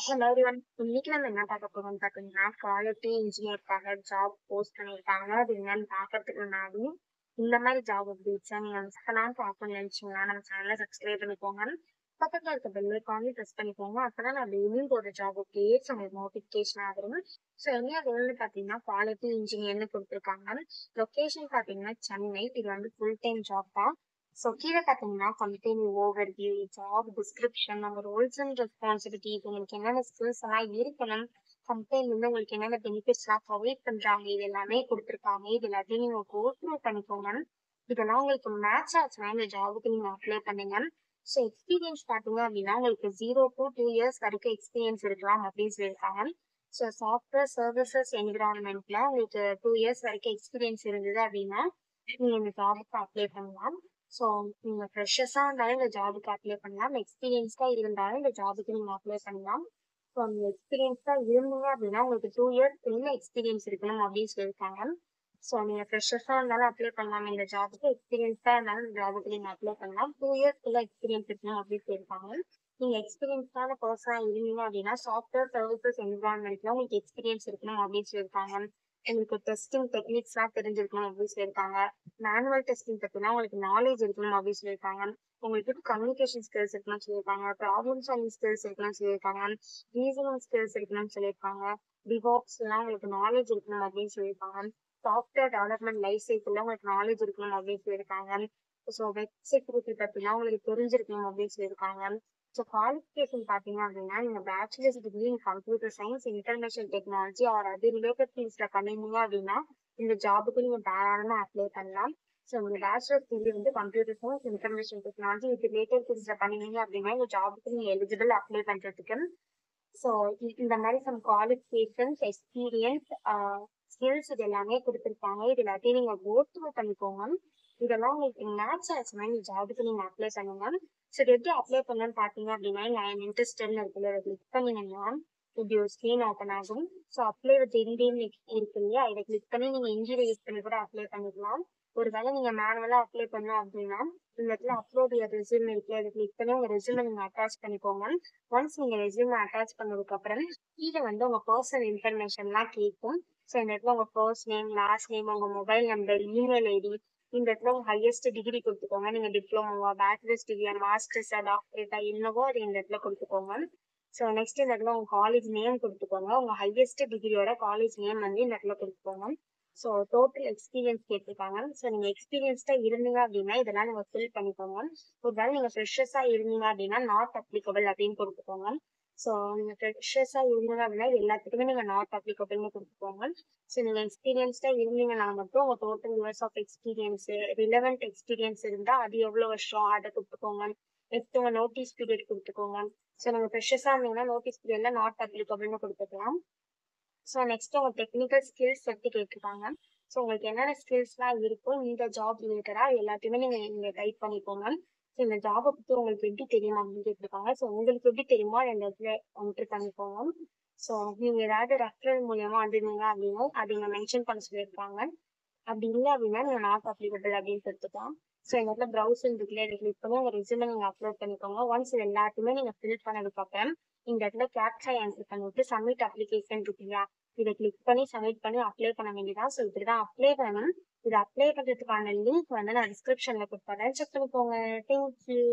Hello everyone. இன்னைக்கு நம்ம என்ன பார்க்க போறோம்னு பார்த்தீங்கன்னா, குவாலிட்டி இன்ஜினியருக்காக ஜாப் போஸ்ட் பண்ணியிருக்காங்க. அது என்னன்னு பார்க்கறதுக்கு முன்னாடி இந்த மாதிரி ஜாப் அப்டேட்ஸை நீங்கள் மிஸ் பண்ணாமல் பார்க்கணும்னு நினைச்சீங்கன்னா நம்ம சேனலை சப்ஸ்கிரைப் பண்ணிக்கோங்க. பக்கத்தில் இருக்க பெல் ஐக்கானையும் ப்ரெஸ் பண்ணிக்கோங்க. அப்பதான் நான் டெய்லியும் ஒரு ஜாப் அப்டேட்ஸ் உங்களுக்கு நோட்டிஃபிகேஷன் ஆகும். ஸோ என்ன ரோல்னு பார்த்தீங்கன்னா குவாலிட்டி இன்ஜினியர்னு கொடுத்துருக்காங்க. லொக்கேஷன் பார்த்தீங்கன்னா சென்னை. இது வந்து ஃபுல் டைம் ஜாப் தான். ஸோ கீழே பார்த்தீங்கன்னா கம்பெனி ஓவர்வியூ, ஜாப் டிஸ்கிரிப்ஷன், நம்ம ரோல்ஸ் அண்ட் ரெஸ்பான்சிபிலிட்டிஸ், உங்களுக்கு என்னென்ன ஸ்கில்ஸ் எல்லாம் இருக்கணும், கம்பெனிலேருந்து உங்களுக்கு என்னென்ன பெனிஃபிட்ஸ்லாம் ப்ரொவைட் பண்ணுறாங்க, இது எல்லாமே கொடுத்துருக்காங்க. இது எல்லாத்தையும் நீங்கள் கோ த்ரூ பண்ணிக்கோங்க. இதெல்லாம் உங்களுக்கு மேட்ச் ஆச்சுன்னா இந்த ஜாபுக்கு நீங்கள் அப்ளை பண்ணுங்க. ஸோ எக்ஸ்பீரியன்ஸ் பார்த்தீங்க அப்படின்னா உங்களுக்கு 0 to 2 years வரைக்கும் எக்ஸ்பீரியன்ஸ் இருக்கலாம் அப்படின்னு சொல்லியிருக்காங்க. ஸோ சாஃப்ட்வேர் சர்வீசஸ் என்விரான்மெண்ட்ல உங்களுக்கு 2 years வரைக்கும் எக்ஸ்பீரியன்ஸ் இருந்தது அப்படின்னா நீங்கள் இந்த ஜாபுக்கு அப்ளை பண்ணலாம். ஸோ நீங்க ஃப்ரெஷர்ஸா இருந்தாலும் இந்த ஜாபுக்கு அப்ளை பண்ணலாம். எக்ஸ்பீரியன்ஸ்டா இருந்தாலும் இந்த ஜாபுக்கு நீங்க அப்ளை பண்ணலாம். ஸோ நீங்க எக்ஸ்பீரியன்ஸ்டா இருந்தீங்க அப்படின்னா உங்களுக்கு 2 years எக்ஸ்பீரியன்ஸ் இருக்கணும் அப்படின்னு சொல்லியிருக்காங்க. ஸோ நீங்க ஃப்ரெஷர்ஸா இருந்தாலும் அப்ளை பண்ணலாம் இந்த ஜாபுக்கு. எக்ஸ்பீரியன்ஸ்டா இருந்தாலும் இந்த ஜாபுக்கு நீங்க அப்ளை பண்ணலாம். 2 years எக்ஸ்பீரியன்ஸ் இருக்கணும் அப்படின்னு சொல்லியிருக்காங்க. நீங்க எக்ஸ்பீரியன்ஸ்டான பர்சனா இருந்தீங்க அப்படின்னா சாஃப்ட்வேர் சர்வீசஸ் என்விரான்மெண்ட்ல உங்களுக்கு எக்ஸ்பீரியன்ஸ் இருக்கணும் அப்படின்னு சொல்லியிருக்காங்க. உங்களுக்கு டெஸ்டிங் டெக்னிக்ஸ்லாம் தெரிஞ்சிருக்கணும் அப்படின்னு சொல்லியிருக்காங்க. மேனுவல் டெஸ்டிங் பத்தினா உங்களுக்கு நாலேஜ் இருக்கணும் அப்படின்னு சொல்லியிருக்காங்க. உங்களுக்கு கம்யூனிகேஷன் ஸ்கில்ஸ் இருக்கணும்னு சொல்லியிருக்காங்க. ப்ராப்ளம் சால்விங் ஸ்கில்ஸ் இருக்கணும்னு சொல்லியிருக்காங்க. ரீசனிங் ஸ்கில்ஸ் இருக்கணும்னு சொல்லியிருக்காங்க. டிவாப்ஸ் எல்லாம் உங்களுக்கு நாலேஜ் இருக்கணும் அப்படின்னு சொல்லியிருக்காங்க. சாஃப்ட்வேர் டெவலப்மெண்ட் லைஃப் சைக்கிள்ல உங்களுக்கு நாலேஜ் இருக்கணும் அப்படின்னு சொல்லியிருக்காங்க. ஸோ வெப் செக்யூரிட்டி பத்தினா உங்களுக்கு தெரிஞ்சிருக்கணும் அப்படின்னு சொல்லியிருக்காங்க. ஸோ குவாலிஃபிகேஷன் பார்த்தீங்க அப்படின்னா நீங்கள் bachelors degree in computer science, information technology R அது ரிலேட்டட் ஃபீல்ட்ஸில் பண்ணிருந்தீங்க அப்படின்னா இந்த ஜாபுக்கு நீங்கள் தாராளமாக அப்ளை பண்ணலாம். ஸோ உங்க பேச்சுலர் டிகிரி வந்து கம்ப்யூட்டர் சயின்ஸ், இன்ஃபர்மேஷன் டெக்னாலஜி இது ரிலேட்டட் ஃபீல்ட்ஸில் பண்ணிருந்தீங்க அப்படின்னா இந்த ஜாபுக்கு நீங்கள் எலிஜிபிள் அப்ளை பண்ணுறதுக்கு. ஸோ இந்த மாதிரி சம் குவாலிஃபிகேஷன்ஸ், எக்ஸ்பீரியன்ஸ், ஸ்கில்ஸ் இது எல்லாமே கொடுத்துருக்காங்க. இது எல்லாத்தையும் நீங்கள் கோ த்ரூ பண்ணிக்கோங்க. இதெல்லாம் உங்களுக்கு மேட்ச் ஆச்சுன்னா இந்த ஜாபுக்கு நீங்கள் அப்ளை பண்ணுங்க. ஸோ இது எப்படி அப்ளை பண்ணணும்னு பார்த்தீங்க அப்படின்னா நான் இன்ட்ரெஸ்டட்னு இருக்குல்ல அதை கிளிக் பண்ணிங்கன்னா இப்படி ஒரு ஸ்க்ரீன் ஓப்பன் ஆகும். ஸோ அப்ளை வித் இந்தியன் இருக்கு இல்லையா, இதை கிளிக் பண்ணி நீங்கள் இன்ஜினியர் யூஸ் பண்ணி கூட அப்ளை பண்ணிக்கலாம். ஒருவேளை நீங்கள் மேனுவலாக அப்ளை பண்ணோம் அப்படின்னா இந்த இடத்துல அப்லோட் யுவர் ரெஸ்யூம் இருக்கு, அதை கிளிக் பண்ணி உங்கள் ரெஸ்யூமை நீங்கள் அட்டாச் பண்ணிக்கோங்க. ஒன்ஸ் நீங்கள் ரெஸ்யூமை அட்டாச் பண்ணதுக்கப்புறம் கீழே வந்து உங்கள் பர்சனல் இன்ஃபர்மேஷன்லாம் கேட்கும். ஸோ இந்த இடத்துல உங்கள் ஃபர்ஸ்ட் நேம், லாஸ்ட் நேம், உங்கள் மொபைல் நம்பர், இமெயில் ஐடி, இந்த இடத்துல உங்கள் ஹையஸ்ட் டிகிரி கொடுத்துக்கோங்க. நீங்கள் டிப்ளமோவா, பேச்சுலர்ஸ் டிகிரியா, மாஸ்டர்ஸா, டாக்டரேட்டா என்னவோ அது இந்த இடத்துல கொடுத்துக்கோங்க. ஸோ நெக்ஸ்ட் இந்த இடத்துல உங்கள் காலேஜ் நேம் கொடுத்துக்கோங்க. உங்கள் ஹையஸ்ட் டிகிரியோட காலேஜ் நேம் வந்து இந்த இடத்துல கொடுத்துக்கோங்க. ஸோ டோட்டல் எக்ஸ்பீரியன்ஸ் கேட்டிருக்காங்க. ஸோ நீங்கள் எக்ஸ்பீரியன்ஸ்டாக இருந்தீங்க அப்படின்னா இதெல்லாம் நீங்கள் ஃபில் பண்ணிக்கோங்க. ஒருவேளை நீங்கள் ஃப்ரெஷர்ஸாக இருந்தீங்க அப்படின்னா நாட் அப்ளிகபிள் அப்படின்னு கொடுத்துக்கோங்க. ஸோ நீங்கள் ஃப்ரெஷர்ஸாக இருந்தீங்க அப்படின்னா இது எல்லாத்துக்குமே நீங்கள் நாட் அப்ளிகபிள்னு கொடுத்துக்கோங்க. ஸோ நீங்கள் எக்ஸ்பீரியன்ஸ்டாக இருந்தீங்கன்னா மட்டும் உங்கள் total years of experience, relevant experience இருந்தால் அது எவ்வளோ வருஷம் அதை கொடுத்துக்கோங்க. நெக்ஸ்ட் உங்கள் நோட்டீஸ் பீரியட் கொடுத்துக்கோங்க. ஸோ நீங்கள் ஃப்ரெஷர்ஸாக இருந்தீங்கன்னா நோட்டீஸ் பீரியட்ல நாட் அப்ளிகபிள்னு கொடுத்துக்கலாம். ஸோ நெக்ஸ்ட் உங்கள் டெக்னிக்கல் ஸ்கில்ஸ் பற்றி கேட்டிருக்காங்க. ஸோ உங்களுக்கு என்னென்ன ஸ்கில்ஸ்லாம் இருக்கோ இந்த ஜாப் ரிலேட்டடாக எல்லாத்தையுமே நீங்கள் இங்கே டைப் பண்ணிக்கோங்க. ஸோ இந்த ஜாபை பற்றி உங்களுக்கு எப்படி தெரியும் அப்படின்னு கேட்டிருக்காங்க. ஸோ உங்களுக்கு எப்படி தெரியுமோ அதை இந்த இடத்துல என்ட்ரு பண்ணிக்கோங்க. ஸோ நீங்கள் ஏதாவது ரெஃபரல் மூலியமா வந்திருந்தீங்க அப்படின்னா அதை இங்கே மென்ஷன் பண்ண சொல்லியிருக்காங்க. அப்படி இல்லை அப்படின்னா நீங்கள் நாட் அப்ளிகபிள் அப்படின்னு கொடுத்துக்கலாம். ஸோ இந்த இடத்துல ப்ரௌசிங் இருக்குல்ல, இதை கிளிக் பண்ணி உங்கள் ரெஸ்யூமை நீங்கள் அப்லோட் பண்ணிக்கோங்க. ஒன்ஸ் இது எல்லாத்தையுமே நீங்கள் ஃபில் பண்ணதுக்கப்புறம் இந்த இடத்துல கேப்சா என்ட்ரு பண்ணிவிட்டு சப்மிட் அப்ளிகேஷன் இருக்கு இல்லையா, இதை கிளிக் பண்ணி சப்மிட் பண்ணி அப்ளை பண்ண வேண்டியதான். ஸோ இப்படி தான் அப்ளை பண்ணணும். இதை அப்ளை பண்ணுறதுக்கான லிங்க் வந்து நான் டிஸ்கிரிப்ஷனில் கொடுத்துறேன், செக் பண்ணிக்கோங்க. தேங்க்யூ.